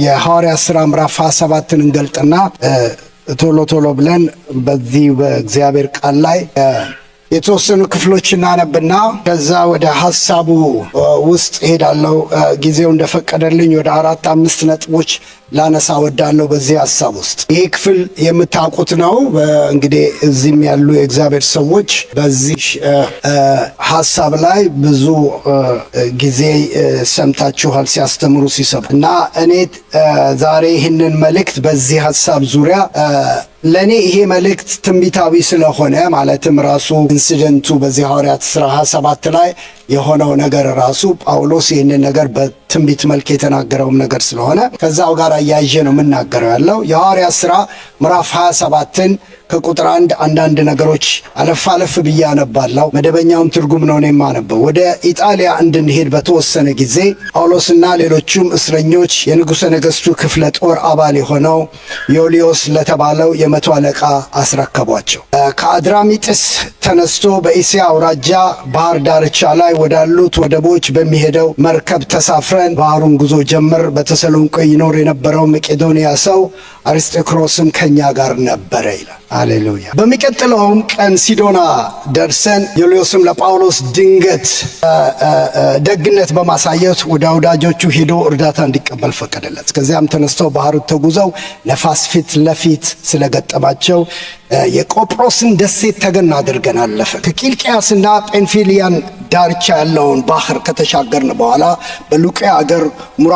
የሐዋርያት ሥራ ምዕራፍ 27ን እንገልጥና ቶሎ ብለን በዚህ በእግዚአብሔር ቃል ላይ የተወሰኑ ክፍሎች እናነብና ከዛ ወደ ሐሳቡ ውስጥ ሄዳለሁ። ጊዜው እንደፈቀደልኝ ወደ 4-5 ነጥቦች ላነሳ ወዳለሁ በዚህ ሐሳብ ውስጥ። ይሄ ክፍል የምታውቁት ነው። እንግዲህ እዚህም ያሉ የእግዚአብሔር ሰዎች በዚህ ሐሳብ ላይ ብዙ ጊዜ ሰምታችኋል ሲያስተምሩ ሲሰብኩ እና እኔ ዛሬ ይህንን መልእክት በዚህ ሐሳብ ዙሪያ ለኔ ይሄ መልእክት ትንቢታዊ ስለሆነ ማለትም ራሱ ኢንሲደንቱ በዚህ ሐዋርያት ሥራ 27 ላይ የሆነው ነገር ራሱ ጳውሎስ ይህንን ነገር በትንቢት መልክ የተናገረውም ነገር ስለሆነ ከዛው ጋር አያይዤ ነው የምናገረው ያለው። የሐዋርያት ሥራ ምዕራፍ 27ን ከቁጥር 1 አንዳንድ ነገሮች አለፍ ብዬ አነባለሁ። መደበኛውን ትርጉም ነው እኔ የማነበው። ወደ ኢጣሊያ እንድንሄድ በተወሰነ ጊዜ ጳውሎስና ሌሎቹም እስረኞች የንጉሠ ነገሥቱ ክፍለ ጦር አባል የሆነው ዮልዮስ ለተባለው የመቶ አለቃ አስረከቧቸው። ከአድራሚጥስ ተነስቶ በእስያ አውራጃ ባህር ዳርቻ ላይ ወዳሉት ወደቦች በሚሄደው መርከብ ተሳፍረን ባህሩን ጉዞ ጀምር። በተሰሎንቄ ይኖር የነበረው መቄዶንያ ሰው አርስጥክሮስም ከኛ ጋር ነበረ ይላል። ሃሌሉያ። በሚቀጥለውም ቀን ሲዶና ደርሰን ዮልዮስም ለጳውሎስ ድንገት ደግነት በማሳየት ወደ ወዳጆቹ ሄዶ እርዳታ እንዲቀበል ፈቀደለት። ከዚያም ተነስተው ባህሩ ተጉዘው ነፋስ ፊት ለፊት ስለገጠማቸው የቆጵሮስን ደሴት ተገን አድርገን አለፈን። ከኪልቅያስና ጴንፊልያን ዳርቻ ያለውን ባህር ከተሻገርን በኋላ በሉቂያ አገር ሙራ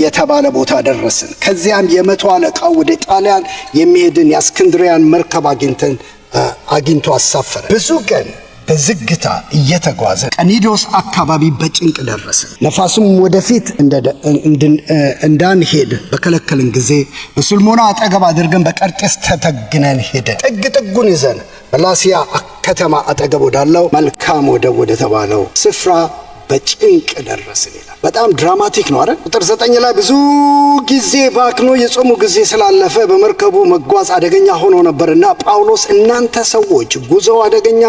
የተባለ ቦታ ደረስን። ከዚያም የመቶ አለቃው ወደ ጣሊያን የሚሄድን የእስክንድርያን መርከብ አግኝቶ አሳፈረ። ብዙ ቀን በዝግታ እየተጓዘ ቀኒዶስ አካባቢ በጭንቅ ደረሰ። ነፋሱም ወደፊት እንዳንሄድ በከለከልን ጊዜ በስልሞና አጠገብ አድርገን በቀርጤስ ተተግነን ሄደን ጥጉን ይዘን በላሲያ ከተማ አጠገብ ወዳለው መልካም ወደብ ወደ ተባለው ስፍራ በጭንቅ ደረስን ይላል። በጣም ድራማቲክ ነው አይደል? ቁጥር 9 ላይ ብዙ ጊዜ ባክኖ የጾሙ ጊዜ ስላለፈ በመርከቡ መጓዝ አደገኛ ሆኖ ነበርና ጳውሎስ እናንተ ሰዎች ጉዞው አደገኛ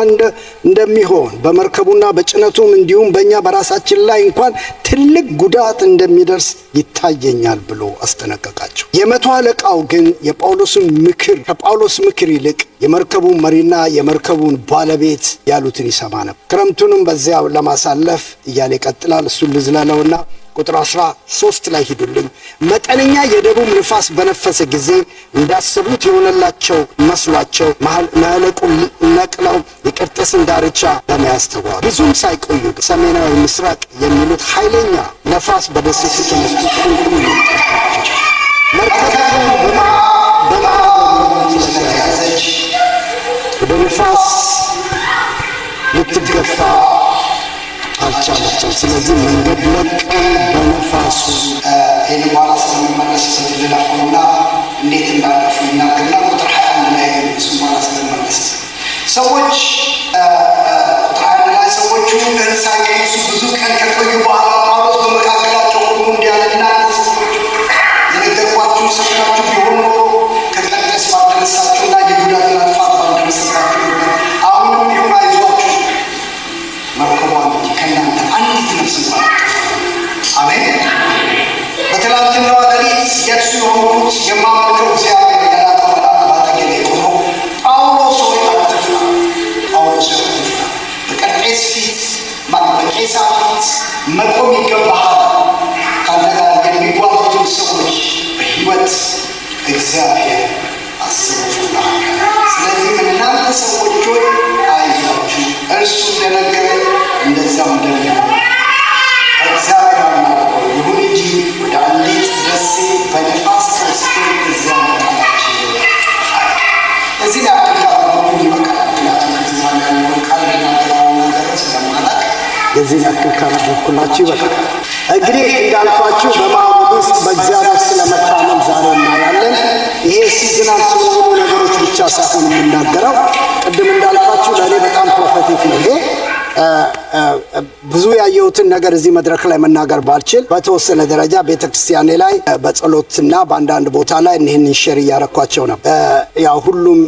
እንደሚሆን በመርከቡና በጭነቱም እንዲሁም በእኛ በራሳችን ላይ እንኳን ትልቅ ጉዳት እንደሚደርስ ይታየኛል ብሎ አስጠነቀቃቸው። የመቶ አለቃው ግን ከጳውሎስ ምክር ይልቅ የመርከቡን መሪና የመርከቡን ባለቤት ያሉትን ይሰማ ነበር። ክረምቱንም በዚያው ለማሳለፍ እያለ ይቀጥላል። እሱን ልዝላለውና ቁጥር 13 ላይ ሂዱልኝ። መጠነኛ የደቡብ ንፋስ በነፈሰ ጊዜ እንዳሰቡት የሆነላቸው መስሏቸው ማለቁን ነቅለው የቀርጤስን ዳርቻ በመያዝ ተጓዙ። ብዙም ሳይቆዩ ሰሜናዊ ምስራቅ የሚሉት ኃይለኛ ነፋስ በደሴቱ ተነስቶ መርከቡን በማዕበሉ ስለያዘች ወደ ንፋስ ልትገፋ አልቻለችም። ስለዚህ መንገድ ለቀን በነፋሱ የሊባኖ ስለሚመለስ ልለፈውና እንዴት እንዳለፉ ይናገርና ቁጥር 21 ላይ እሱ ማለት ስለሚመለስ ሰዎች ቁጥር 21 ላይ ሰዎቹ ሳይቀምሱ ብዙ ቀን ከቆዩ በኋላ ጳውሎስ በመካከላቸው ቆሞ እንዲያለና የነገርኳችሁ ሰምታችሁ ቢሆን ኖሮ ከቀርጤስ ባልተነሳችሁና የጉዳትን አጥፋት ባልደረሰባችሁ አሁንም ቢሆን አይዟችሁ መርከቧን ከእናንተ አንዲት ነፍስ እንኳን አሜን። በትላንትናው ሌሊት የእርሱ የሆኑት የማመልከው እግዚአብሔር የላከው መልአክ ባጠገቤ ቆሞ ጳውሎስ ሆይ አትፍራ፣ በቀርጤስ በቄሳር ፊት መቆም ይገባሃል። ካንተ ጋር የሚጓዙትን ሰዎች በሕይወት እግዚአብሔር አስቦልሃል። ስለዚህ እናንተ ሰዎች ሆይ አይዟችሁ፣ እርሱ እንደነገረኝ እንደዛው እንደሚሆን እግዚአብሔር አናውቀው። ይሁን እንጂ ወደ አንዲት ደሴት በነፋስ ተወስዶ እዚያ መጣላችሁ። እዚህ ላይ አቅልቃሉ ይበቃል። ምክንያቱም ከትዛን ያለውን ቃል ልናገራውን ነገር ስለማላቅ የዚህ ያክል ካነበብኩላችሁ ይበቃል። እንግዲህ እንዳልኳችሁ በማዕበል ውስጥ በእግዚአብሔር ስለመታመን ዛሬ እናያለን። ይሄ ሲዝናል ስለሆኑ ነገሮች ብቻ ሳይሆን የምናገረው ቅድም እንዳልኳችሁ ለእኔ በጣም ፕሮፌቲክ ነው። ይሄ ብዙ ያየሁትን ነገር እዚህ መድረክ ላይ መናገር ባልችል በተወሰነ ደረጃ ቤተክርስቲያኔ ላይ በጸሎትና በአንዳንድ ቦታ ላይ ይህንን ሼር እያረኳቸው ነው። ያው ሁሉም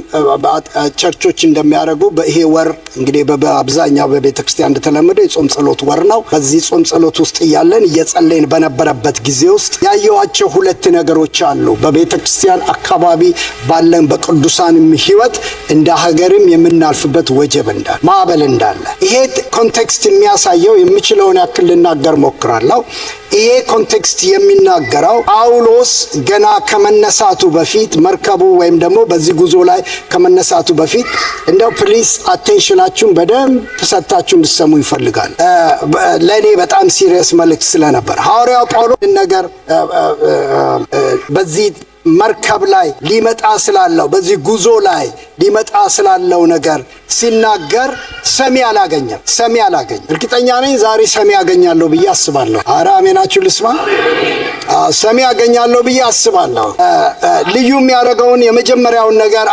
ቸርቾች እንደሚያደርጉ በይሄ ወር እንግዲህ በአብዛኛው በቤተክርስቲያን እንደተለመደው የጾም ጸሎት ወር ነው። በዚህ ጾም ጸሎት ውስጥ እያለን እየጸለይን በነበረበት ጊዜ ውስጥ ያየኋቸው ሁለት ነገሮች አሉ። በቤተክርስቲያን አካባቢ ባለን በቅዱሳንም ህይወት እንደ ሀገርም የምናልፍበት ወጀብ እንዳለ ማዕበል እንዳለ ይሄ ኮንቴክስት የሚያሳየው የምችለውን ያክል ልናገር ሞክራለሁ። ይሄ ኮንቴክስት የሚናገረው ጳውሎስ ገና ከመነሳቱ በፊት መርከቡ ወይም ደግሞ በዚህ ጉዞ ላይ ከመነሳቱ በፊት እንደው ፕሊስ አቴንሽናችሁን በደንብ ሰጥታችሁ እንድትሰሙ ይፈልጋል። ለእኔ በጣም ሲሪየስ መልእክት ስለነበር ሐዋርያው ጳውሎስ ነገር በዚህ መርከብ ላይ ሊመጣ ስላለው በዚህ ጉዞ ላይ ሊመጣ ስላለው ነገር ሲናገር ሰሚ አላገኘም። እርግጠኛ ነኝ ዛሬ ሰሚ ያገኛለሁ ብዬ አስባለሁ። ኧረ አሜናችሁ ልስማ። ሰሚ ያገኛለሁ ብዬ አስባለሁ። ልዩ የሚያደርገውን የመጀመሪያውን ነገር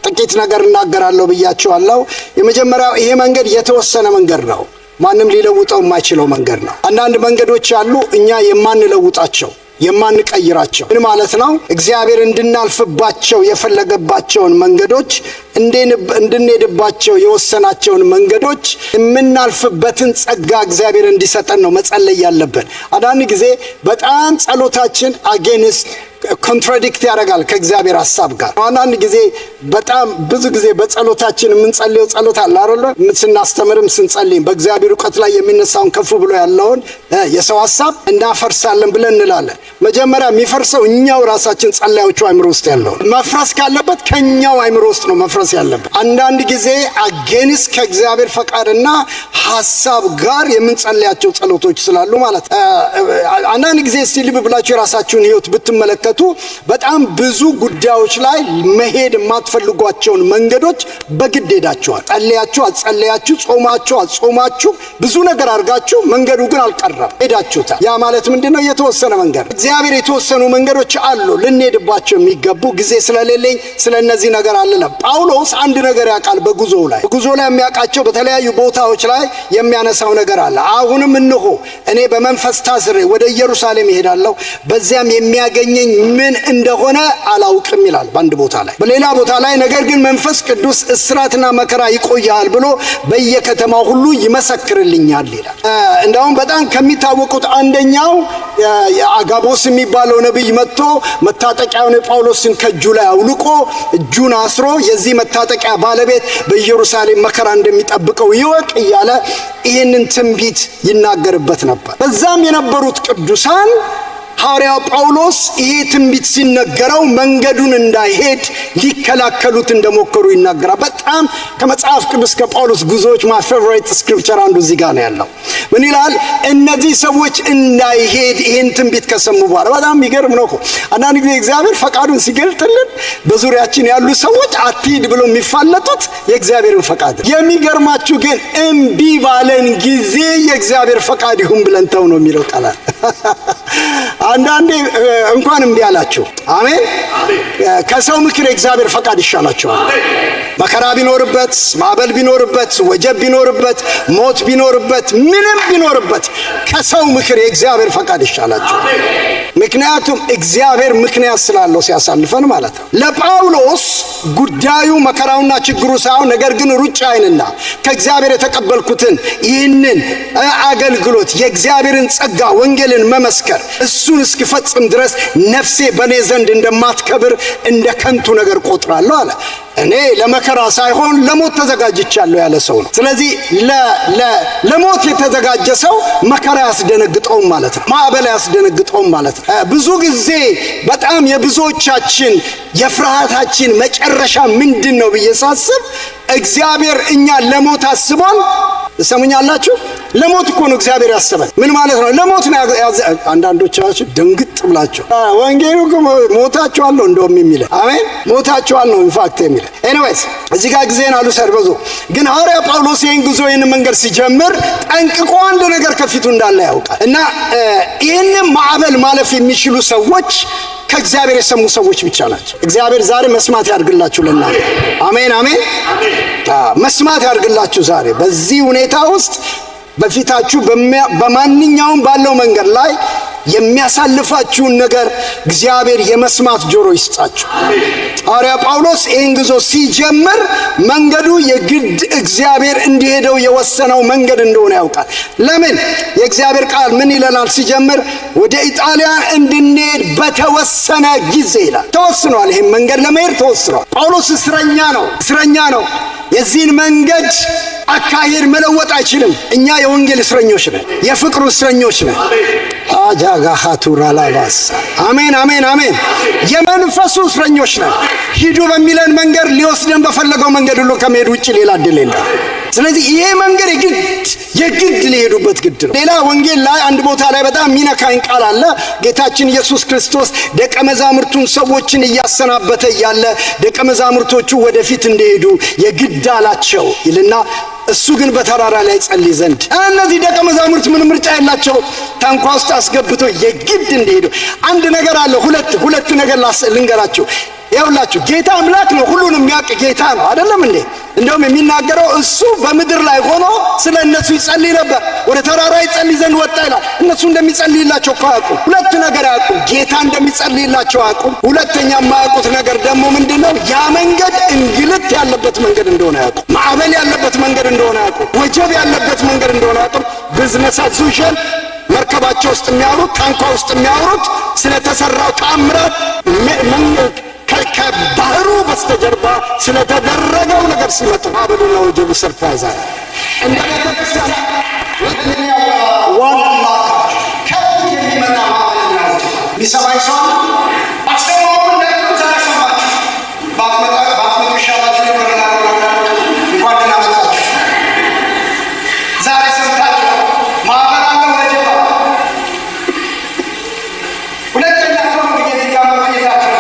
ጥቂት ነገር እናገራለሁ ብያችኋለሁ። የመጀመሪያው ይሄ መንገድ የተወሰነ መንገድ ነው። ማንም ሊለውጠው የማይችለው መንገድ ነው። አንዳንድ መንገዶች አሉ እኛ የማንለውጣቸው የማንቀይራቸው። ምን ማለት ነው? እግዚአብሔር እንድናልፍባቸው የፈለገባቸውን መንገዶች እንድንሄድባቸው የወሰናቸውን መንገዶች የምናልፍበትን ጸጋ እግዚአብሔር እንዲሰጠን ነው መጸለይ ያለብን። አንዳንድ ጊዜ በጣም ጸሎታችን አጌንስት ኮንትራዲክት ያደርጋል ከእግዚአብሔር ሐሳብ ጋር። አንዳንድ ጊዜ በጣም ብዙ ጊዜ በጸሎታችን የምንጸልየው ጸሎት አለ አይደል? ስናስተምርም ስንጸልይም በእግዚአብሔር ዕውቀት ላይ የሚነሳውን ከፍ ብሎ ያለውን የሰው ሐሳብ እናፈርሳለን ብለን እንላለን። መጀመሪያ የሚፈርሰው እኛው ራሳችን ጸላዮቹ አእምሮ ውስጥ ያለው መፍረስ ካለበት ከኛው አእምሮ ውስጥ ነው መፍረስ ያለበት። አንዳንድ ጊዜ አጌንስት ከእግዚአብሔር ፈቃድና ሐሳብ ጋር የምንጸልያቸው ጸሎቶች ስላሉ ማለት አንዳንድ ጊዜ እስቲ ልብ ብላችሁ የራሳችሁን ሕይወት ብትመለከቱ በጣም ብዙ ጉዳዮች ላይ መሄድ የማትፈልጓቸውን መንገዶች በግድ ሄዳችኋል። ጸልያችሁ አጸልያችሁ፣ ጾማችሁ አጾማችሁ፣ ብዙ ነገር አድርጋችሁ መንገዱ ግን አልቀረም፣ ሄዳችሁታል። ያ ማለት ምንድነው? የተወሰነ መንገድ እግዚአብሔር የተወሰኑ መንገዶች አሉ ልንሄድባቸው የሚገቡ። ጊዜ ስለሌለኝ ስለነዚህ ነገር አልለም። ጳውሎስ አንድ ነገር ያውቃል። በጉዞ ላይ የሚያውቃቸው በተለያዩ ቦታዎች ላይ የሚያነሳው ነገር አለ። አሁንም እንሆ እኔ በመንፈስ ታስሬ ወደ ኢየሩሳሌም እሄዳለሁ፣ በዚያም የሚያገኘኝ ምን እንደሆነ አላውቅም ይላል በአንድ ቦታ ላይ። በሌላ ቦታ ላይ ነገር ግን መንፈስ ቅዱስ እስራትና መከራ ይቆያል ብሎ በየከተማው ሁሉ ይመሰክርልኛል ይላል። እንደውም በጣም ከሚታወቁት አንደኛው አጋቦስ የሚባለው ነብይ መጥቶ መታጠቂያውን ጳውሎስን ከእጁ ላይ አውልቆ እጁን አስሮ የዚህ መታጠቂያ ባለቤት በኢየሩሳሌም መከራ እንደሚጠብቀው ይወቅ እያለ ይህንን ትንቢት ይናገርበት ነበር። በዛም የነበሩት ቅዱሳን ሐዋርያው ጳውሎስ ይሄ ትንቢት ሲነገረው መንገዱን እንዳይሄድ ሊከላከሉት እንደሞከሩ ይናገራል። በጣም ከመጽሐፍ ቅዱስ ከጳውሎስ ጉዞዎች ማይ ፌቨራይት ስክሪፕቸር አንዱ እዚህ ጋር ነው ያለው። ምን ይላል? እነዚህ ሰዎች እንዳይሄድ ይሄን ትንቢት ከሰሙ በኋላ በጣም የሚገርም ነው እኮ። አንዳንድ ጊዜ እግዚአብሔር ፈቃዱን ሲገልጥልን በዙሪያችን ያሉ ሰዎች አትሂድ ብለው የሚፋለጡት የእግዚአብሔርን ፈቃድ። የሚገርማችሁ ግን እምቢ ባለን ጊዜ የእግዚአብሔር ፈቃድ ይሁን ብለን ተው ነው የሚለው ቃል። አንዳንዴ እንኳን እምቢ አላችሁ፣ አሜን። ከሰው ምክር የእግዚአብሔር ፈቃድ ይሻላችኋል። መከራ ቢኖርበት፣ ማዕበል ቢኖርበት፣ ወጀብ ቢኖርበት፣ ሞት ቢኖርበት፣ ምንም ቢኖርበት ከሰው ምክር የእግዚአብሔር ፈቃድ ይሻላችኋል። ምክንያቱም እግዚአብሔር ምክንያት ስላለው ሲያሳልፈን ማለት ነው። ለጳውሎስ ጉዳዩ መከራውና ችግሩ ሳይሆን ነገር ግን ሩጫዬንና ከእግዚአብሔር የተቀበልኩትን ይህንን አገልግሎት የእግዚአብሔርን ጸጋ ወንጌልን መመስከር እሱን እስኪፈጽም ድረስ ነፍሴ በእኔ ዘንድ እንደማትከብር እንደ ከንቱ ነገር ቆጥራለሁ አለ። እኔ ለመከራ ሳይሆን ለሞት ተዘጋጅቻለሁ ያለ ሰው ነው። ስለዚህ ለሞት የተዘጋጀ ሰው መከራ ያስደነግጠውም ማለት ነው፣ ማዕበል ያስደነግጠውም ማለት ነው። ብዙ ጊዜ በጣም የብዙዎቻችን የፍርሃታችን መጨረሻ ምንድን ነው ብዬ ሳስብ እግዚአብሔር እኛ ለሞት አስቦን ሰሙኛላችሁ። ለሞት እኮ ነው እግዚአብሔር ያሰበን። ምን ማለት ነው? ለሞት ነው። አንዳንዶቻችሁ ድንግጥ ብላችሁ ወንጌሉ ሞታችኋል ነው እንደውም የሚለ አሜን፣ ሞታችኋል ነው ኢንፋክት የሚለ። ኤኒዌይስ እዚህ ጋር ጊዜን አሉ ሰርበዞ። ግን ሐዋርያ ጳውሎስ ይህን ጉዞ ይህን መንገድ ሲጀምር ጠንቅቆ አንድ ነገር ከፊቱ እንዳለ ያውቃል። እና ይህንን ማዕበል ማለፍ የሚችሉ ሰዎች ከእግዚአብሔር የሰሙ ሰዎች ብቻ ናቸው። እግዚአብሔር ዛሬ መስማት ያድርግላችሁ ለእናንተ። አሜን አሜን። መስማት ያድርግላችሁ ዛሬ በዚህ ሁኔታ ውስጥ በፊታችሁ በማንኛውም ባለው መንገድ ላይ የሚያሳልፋችሁን ነገር እግዚአብሔር የመስማት ጆሮ ይስጣችሁ። ሐዋርያ ጳውሎስ ይህን ጉዞ ሲጀምር መንገዱ የግድ እግዚአብሔር እንዲሄደው የወሰነው መንገድ እንደሆነ ያውቃል። ለምን? የእግዚአብሔር ቃል ምን ይለናል ሲጀምር? ወደ ኢጣሊያ እንድንሄድ በተወሰነ ጊዜ ይላል። ተወስኗል። ይህም መንገድ ለመሄድ ተወስኗል። ጳውሎስ እስረኛ ነው። የዚህን መንገድ አካሄድ መለወጥ አይችልም። እኛ የወንጌል እስረኞች ነን፣ የፍቅሩ እስረኞች ነን። አጃጋሃቱራላባስ አሜን። የመንፈሱ እስረኞች ነን። ሂዱ በሚለን መንገድ ሊወስደን በፈለገው መንገድ ሁሉ ከመሄድ ውጭ ሌላ እድል የለም። ስለዚህ ይሄ መንገድ የግድ ሊሄዱበት ግድ ነው። ሌላ ወንጌል ላይ አንድ ቦታ ላይ በጣም የሚነካኝ ቃል አለ። ጌታችን ኢየሱስ ክርስቶስ ደቀ መዛሙርቱን ሰዎችን እያሰናበተ እያለ ደቀ መዛሙርቶቹ ወደፊት እንደሄዱ የግድ አላቸው ይልና እሱ ግን በተራራ ላይ ጸልይ ዘንድ። እነዚህ ደቀ መዛሙርት ምን ምርጫ ያላቸው? ታንኳ ውስጥ አስገብቶ የግድ እንደሄዱ። አንድ ነገር አለ። ሁለት ነገር ልንገራችሁ። ይኸውላችሁ ጌታ አምላክ ነው፣ ሁሉንም የሚያውቅ ጌታ ነው። አይደለም እንዴ? እንደውም የሚናገረው እሱ በምድር ላይ ሆኖ ስለ እነሱ ይጸልይ ነበር። ወደ ተራራ ይጸልይ ዘንድ ወጣ ይላል። እነሱ እንደሚጸልይላቸው አያውቁም። ሁለት ነገር አያውቁም። ጌታ እንደሚጸልይላቸው አያውቁም። ሁለተኛ የማያውቁት ነገር ደግሞ ምንድነው? ያ መንገድ እንግልት ያለበት መንገድ እንደሆነ አያውቁም። ማዕበል ያለበት መንገድ እንደሆነ አያውቁም። ወጀብ ያለበት መንገድ እንደሆነ አያውቁም። ቢዝነስ አዝ ዩዥዋል መርከባቸው ውስጥ የሚያወሩት፣ ታንኳ ውስጥ የሚያወሩት ስለተሰራው ተአምራት ከባህሩ በስተጀርባ ስለተደረገው ነገር ሲመጡ ማዕበሉና ወጀቡ ሰርፕራይዝ አለ። እንደ ቤተክርስቲያን ዋና ከፍ የሚመጣ ማዕበልና ወጀብ ሊሰማኝ ሰው አስተማሩ እንደምን ዛሬ ሰማችሁ። ባትመጡ ይሻላችሁ ይበረናል። እንኳን ደህና መጣችሁ። ዛሬ ሰምታችሁ ማዕበል አለ፣ ወጀብ አለ። ሁለተኛ ደግሞ የዚህ ጋር መቆየታችሁ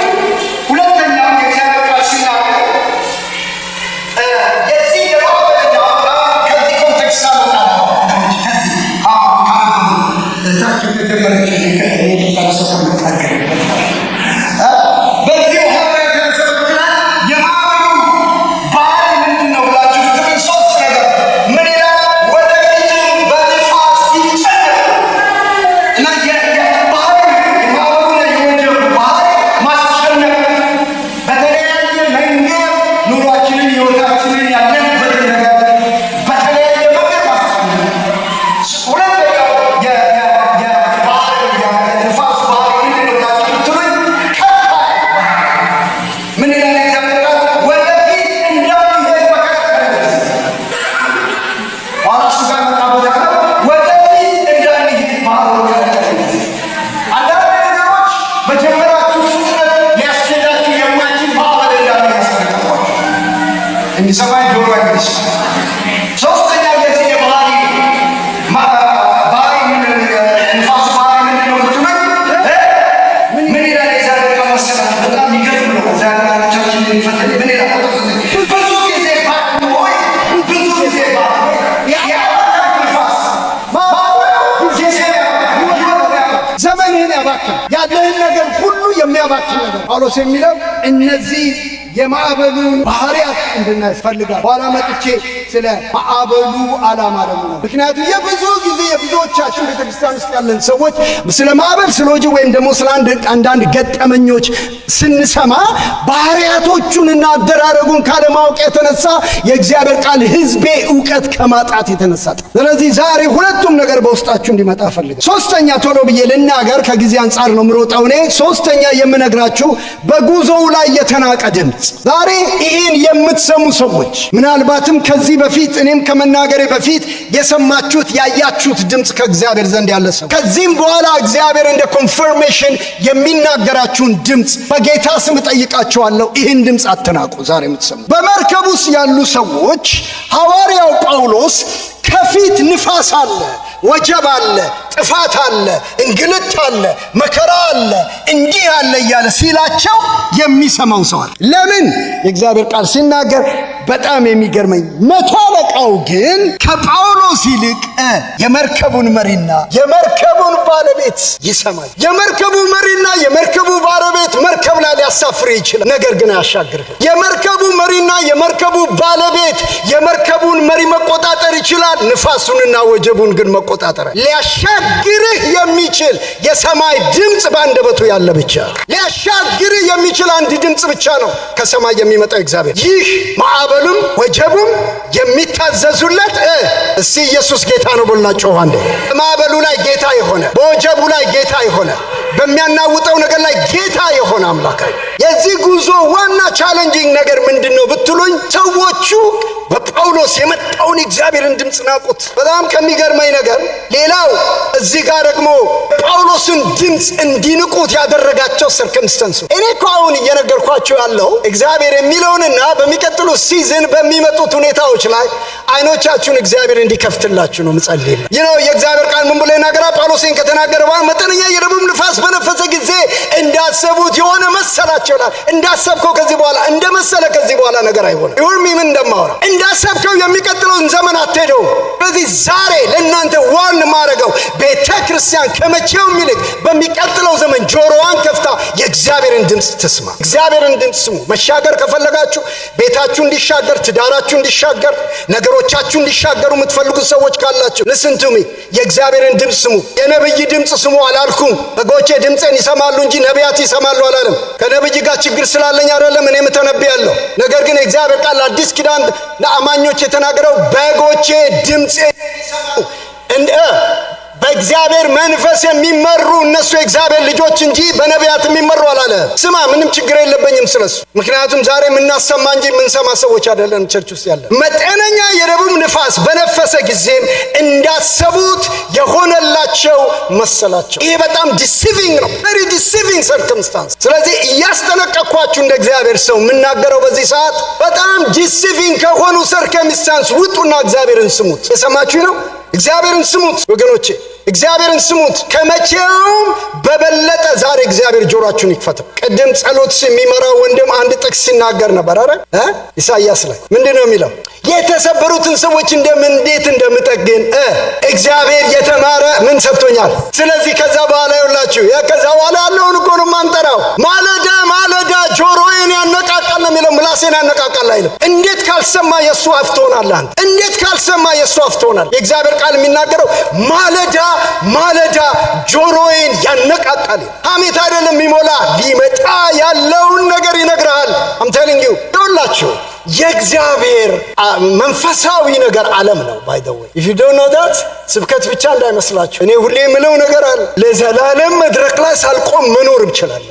የሚሰማኝ ጆሮ አይደለም። ሶስተኛ የዚህ የባህሪ ንፋሱ ባህሪ ምንድን ነው የምትሉኝ? ምን ይላል? የዛሬ ቀን መሰላችሁ በጣም የሚገርም ነው። ዛሬ ቻችን የሚፈትል ምን ይላል? ብዙ ጊዜ ባትኖይ ብዙ ጊዜ ዘመንህን ያባክን፣ ያለህን ነገር ሁሉ የሚያባክን ነገር። ጳውሎስ የሚለው እነዚህ የማዕበሉን ባህሪያት እንድናስፈልጋል። ኋላ መጥቼ ስለ ማዕበሉ ዓላማ ደግሞ ነው። ምክንያቱም የብዙ ጊዜ የብዙዎቻችን ቤተክርስቲያን ውስጥ ያለን ሰዎች ስለ ማዕበል፣ ስለ ወጀብ ወይም ደግሞ ስለ አንዳንድ ገጠመኞች ስንሰማ ባህሪያቶቹንና አደራረጉን ካለማወቅ የተነሳ የእግዚአብሔር ቃል ሕዝቤ እውቀት ከማጣት የተነሳ። ስለዚህ ዛሬ ሁለቱም ነገር በውስጣችሁ እንዲመጣ ፈልጋለሁ። ሶስተኛ ቶሎ ብዬ ልናገር፣ ከጊዜ አንጻር ነው የምሮጠው እኔ። ሶስተኛ የምነግራችሁ በጉዞው ላይ የተናቀ ድምፅ። ዛሬ ይህን የምትሰሙ ሰዎች ምናልባትም ከዚህ በፊት እኔም ከመናገሬ በፊት የሰማችሁት ያያችሁት ድምፅ ከእግዚአብሔር ዘንድ ያለ ሰው፣ ከዚህም በኋላ እግዚአብሔር እንደ ኮንፈርሜሽን የሚናገራችሁን ድምፅ በጌታ ስም ጠይቃችኋለሁ። ይህን ድምፅ አትናቁ። ዛሬ የምትሰሙ በመርከብ ውስጥ ያሉ ሰዎች ሐዋርያው ጳውሎስ ከፊት ንፋስ አለ፣ ወጀብ አለ፣ ጥፋት አለ፣ እንግልት አለ፣ መከራ አለ፣ እንዲህ አለ እያለ ሲላቸው የሚሰማው ሰው አለ። ለምን? የእግዚአብሔር ቃል ሲናገር በጣም የሚገርመኝ መቶ አለቃው ግን ከጳውሎስ ይልቅ የመርከቡን መሪና የመርከቡን ባለቤት ይሰማል። የመርከቡ መሪና የመርከቡ ባለቤት መርከብ ላይ ሊያሳፍር ይችላል፣ ነገር ግን አያሻግርህ። የመርከቡ መሪና የመርከቡ ባለቤት የመርከቡን መሪ መቆጣጠር ይችላል፣ ንፋሱንና ወጀቡን ግን መቆጣጠር። ሊያሻግርህ የሚችል የሰማይ ድምፅ በአንደበቱ ያለ ብቻ። ሊያሻግርህ የሚችል አንድ ድምፅ ብቻ ነው ከሰማይ የሚመጣው እግዚአብሔር። ይህ ማዕበሉም ወጀቡም የሚታዘዙለት እስቲ ኢየሱስ ጌታ ነው ብለና ጮህ አንዴ። ማዕበሉ ላይ ጌታ የሆነ፣ በወጀቡ ላይ ጌታ የሆነ፣ በሚያናውጠው ነገር ላይ ጌታ የሆነ አምላክ። የዚህ ጉዞ ዋና ቻሌንጂንግ ነገር ምንድነው ብትሉኝ፣ ሰዎቹ በጳውሎስ የመጣውን እግዚአብሔርን ድምፅ ናቁት። በጣም ከሚገርመኝ ነገር ሌላው እዚህ ጋር ደግሞ ጳውሎስን ድምፅ እንዲንቁት ያደረጋቸው ሰርከምስተንሱ። እኔ እኮ አሁን እየነገርኳችሁ ያለው እግዚአብሔር የሚለውንና በሚቀጥሉ ሲዝን በሚመጡት ሁኔታዎች ላይ አይኖቻችሁን እግዚአብሔር እንዲከፍትላችሁ ነው ምጸልይ። የእግዚአብሔር ቃል ምን ብሎ ይናገራል? ጳውሎስን ከተናገረ በኋላ መጠነኛ የደቡብ ንፋስ በነፈሰ ጊዜ እንዳሰቡት የሆነ መሰላቸው ይላል። እንዳሰብከው ከዚህ በኋላ እንደመሰለ ከዚህ በኋላ ነገር አይሆንም። ይሁን ምን እንደማወራ እንዳሰብከው የሚቀጥለውን ዘመን አትሄደው። ስለዚህ ዛሬ ለእናንተ ዋን ማረገው ቤተ ክርስቲያን ከመቼውም ይልቅ በሚቀጥለው ዘመን ጆሮዋን ከፍታ የእግዚአብሔርን ድምፅ ትስማ። እግዚአብሔርን ድምፅ ስሙ። መሻገር ከፈለጋችሁ ቤታችሁ እንዲሻገር፣ ትዳራችሁ እንዲሻገር፣ ነገሮቻችሁ እንዲሻገሩ የምትፈልጉት ሰዎች ካላችሁ listen to me፣ የእግዚአብሔርን ድምፅ ስሙ። የነብይ ድምፅ ስሙ አላልኩም። በጎቼ ድምፅን ይሰማሉ እንጂ ነቢያት ይሰማሉ አላለም። ከነብይ ጋር ችግር ስላለኝ አይደለም እኔ የምተነብያለሁ። ነገር ግን የእግዚአብሔር ቃል አዲስ ኪዳን ለአማኞች የተናገረው በጎቼ ድምፅን ይሰማሉ እንደ በእግዚአብሔር መንፈስ የሚመሩ እነሱ የእግዚአብሔር ልጆች እንጂ በነቢያት የሚመሩ አላለ። ስማ፣ ምንም ችግር የለብኝም ስለሱ። ምክንያቱም ዛሬ የምናሰማ እንጂ የምንሰማ ሰዎች አይደለም ቸርች ውስጥ ያለ። መጠነኛ የደቡብ ንፋስ በነፈሰ ጊዜም እንዳሰቡት የሆነላቸው መሰላቸው። ይሄ በጣም ዲሲቪንግ ነው፣ very deceiving circumstance። ስለዚህ እያስጠነቀቅኳችሁ እንደ እግዚአብሔር ሰው የምናገረው በዚህ ሰዓት በጣም ዲሲቪንግ ከሆኑ ሰርከምስታንስ ውጡና እግዚአብሔርን ስሙት። የሰማችሁ ነው? እግዚአብሔርን ስሙት ወገኖቼ፣ እግዚአብሔርን ስሙት። ከመቼውም በበለጠ ዛሬ እግዚአብሔር ጆሮአችሁን ይክፈተው። ቅድም ጸሎት የሚመራው ወንድም አንድ ጥቅስ ሲናገር ነበር አይደል? ኢሳይያስ ላይ ምንድነው የሚለው? የተሰበሩትን ሰዎች እንዴት እንደምጠግን እግዚአብሔር የተማረ ምን ሰጥቶኛል። ስለዚህ ከዛ በኋላ ይውላችሁ ከዛ በኋላ ያለውን እኮ ነው የማንጠራው። ማለዳ ማለዳ ጆሮዬን ያነቃቃል ነው የሚለው፣ ምላሴን ያነቃቃል አይልም። እንዴት ካልሰማ የእሱ አፍ ትሆናለህ አንተ? እንዴት ካልሰማ የእሱ አፍ ትሆናለህ? የእግዚአብሔር ቃል የሚናገረው ማለዳ ማለዳ ጆሮዬን ያነቃቃል። ሐሜት አይደለም የሚሞላ፣ ሊመጣ ያለውን ነገር ይነግርሃል። I'm telling you ይውላችሁ የእግዚአብሔር መንፈሳዊ ነገር ዓለም ነው። by the way if you don't know that ስብከት ብቻ እንዳይመስላችሁ። እኔ ሁሌ የምለው ነገር አለ። ለዘላለም መድረክ ላይ ሳልቆም መኖር ይችላል።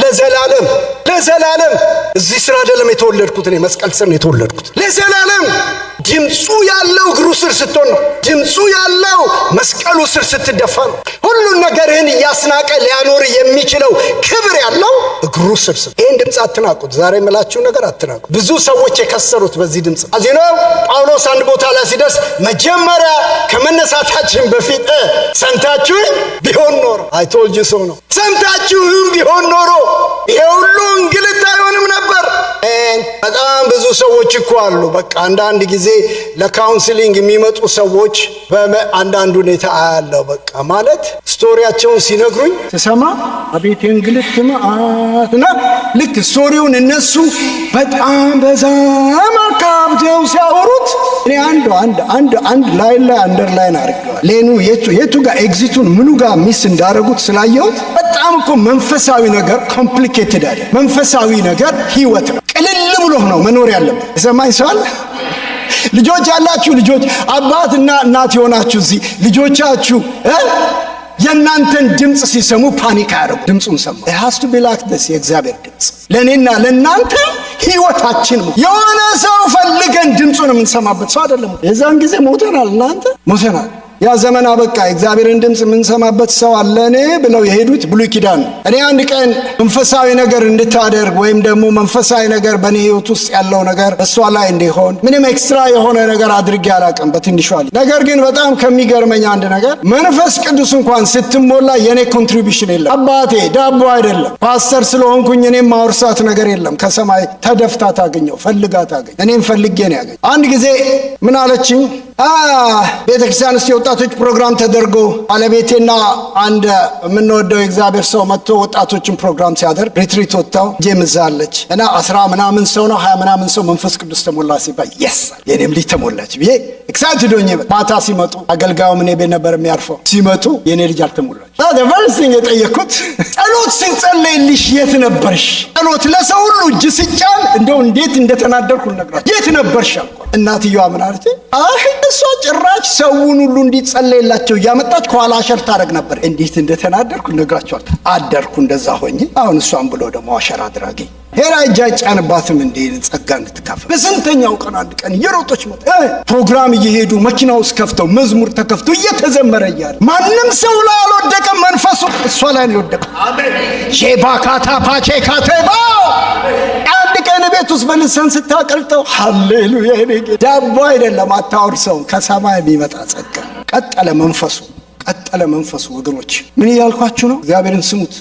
ለዘላለም እዚህ ስራ አይደለም የተወለድኩት፣ እኔ መስቀል ስር ነው የተወለድኩት። ለዘላለም ድምፁ ያለው እግሩ ስር ስትሆን ነው። ድምፁ ያለው መስቀሉ ስር ስትደፋ ነው። ሁሉን ነገርህን እያስናቀ ሊያኖር የሚችለው ክብር ያለው እግሩ ስር ስትሆን። ይህን ድምፅ አትናቁት። ዛሬ የምላችሁ ነገር አትናቁት። ብዙ ሰዎች የከሰሩት በዚህ ድምፅ። እዚህ ነው ጳውሎስ አንድ ቦታ ላይ ሲደርስ መጀመሪያ ከመነሳታችን በፊት ሰምታችሁኝ ቢሆን ኖሮ I told you so ነው። ሰምታችሁኝ ቢሆን ኖሮ ይሄ ሁሉ እንግልት አይሆንም ነበር። በጣም ብዙ ሰዎች እኮ አሉ። በቃ አንዳንድ ጊዜ ለካውንስሊንግ የሚመጡ ሰዎች በአንዳንድ ሁኔታ አያለው። በቃ ማለት ስቶሪያቸውን ሲነግሩኝ ተሰማ አቤት እንግልት ማአትና ልክ ስቶሪውን እነሱ በጣም በዛም አካብተው ሲያወሩት እኔ አንድ ላይን ላይ አንደርላይን አድርገዋል። ሌኑ የቱ ጋር ኤግዚቱን ምኑ ጋር ሚስ እንዳደረጉት ስላየሁት በጣም እኮ መንፈሳዊ ነገር ኮምፕሊኬትድ አለ። መንፈሳዊ ነገር ህይወት ነው። ቅልል ብሎ ነው መኖር ያለበት። የሰማኝ ሰው አለ? ልጆች ያላችሁ ልጆች አባትና እናት የሆናችሁ እዚህ ልጆቻችሁ የእናንተን ድምፅ ሲሰሙ ፓኒክ አያደርጉ። ድምፁን ሰማ። it has to be like this። የእግዚአብሔር ድምፅ ለእኔና ለእናንተ ህይወታችን ነው። የሆነ ሰው ፈልገን ድምፁን የምንሰማበት ሰው አይደለም። የዛን ጊዜ ሞተናል። እናንተ ሞተናል። ያ ዘመን አበቃ። እግዚአብሔርን ድምፅ የምንሰማበት ሰው አለኔ ብለው የሄዱት ብሉይ ኪዳን። እኔ አንድ ቀን መንፈሳዊ ነገር እንድታደርግ ወይም ደግሞ መንፈሳዊ ነገር በእኔ ህይወት ውስጥ ያለው ነገር እሷ ላይ እንዲሆን ምንም ኤክስትራ የሆነ ነገር አድርጌ አላውቅም በትንሿ። ነገር ግን በጣም ከሚገርመኝ አንድ ነገር መንፈስ ቅዱስ እንኳን ስትሞላ የኔ ኮንትሪቢዩሽን የለም። አባቴ ዳቦ አይደለም ፓስተር ስለሆንኩኝ እኔም ማውርሳት ነገር የለም። ከሰማይ ተደፍታ ታገኘው ፈልጋ ታገኝ። እኔም ፈልጌ ነው ያገኝ። አንድ ጊዜ ምን አለችኝ? ቤተክርስቲያን ውስጥ የወጣቶች ፕሮግራም ተደርጎ ባለቤቴና አንድ የምንወደው የእግዚአብሔር ሰው መጥቶ ወጣቶችን ፕሮግራም ሲያደርግ ሪትሪት ወጥተው ጄምዛለች እና 10 ምናምን ሰው ነው 20 ምናምን ሰው መንፈስ ቅዱስ ተሞላ ሲባል የስ የኔም ልጅ ተሞላች ብዬ ኤክሳይትድ ሆኜ ማታ ሲመጡ አገልጋዩ ምን ቤት ነበር የሚያርፈው ሲመጡ የኔ ልጅ አልተሞላች። ዘቨርሲንግ የጠየኩት ጸሎት ሲጸለይልሽ የት ነበርሽ? ጸሎት ለሰው ሁሉ እጅ ሲጫን እንደው እንዴት እንደተናደርኩ ልነግራችሁ የት ነበርሽ አልኳት። እናትየዋ ምን አለች? አይ እሷ ጭራሽ ሰውን ሁሉ እንዲጸለይላቸው እያመጣች ከኋላ አሸር ታደርግ ነበር። እንዴት እንደተናደርኩ ልነግራችኋል። አደርኩ እንደዛ ሆኜ። አሁን እሷን ብሎ ደግሞ አሸር አድራጊ ሄራ እጅ አይጫንባትም እንዴ ጸጋ እንድትካፈል። በስንተኛው ቀን አንድ ቀን እየሮጦች መጣ። ፕሮግራም እየሄዱ መኪና ውስጥ ከፍተው መዝሙር ተከፍቶ እየተዘመረ እያለ ማንም ሰው ላይ አልወደቀም። መንፈሱ እሷ ላይ ነው የወደቀው። አሜን። ሼባካታ ፓቼካቴባ አንድ ቀን ቤት ውስጥ በልሳን ስታቀልጠው ሃሌሉያ። ዳቦ አይደለም አታወርሰው፣ ከሰማይ የሚመጣ ጸጋ። ቀጠለ መንፈሱ። ወገኖች ምን እያልኳችሁ ነው? እግዚአብሔርን ስሙት።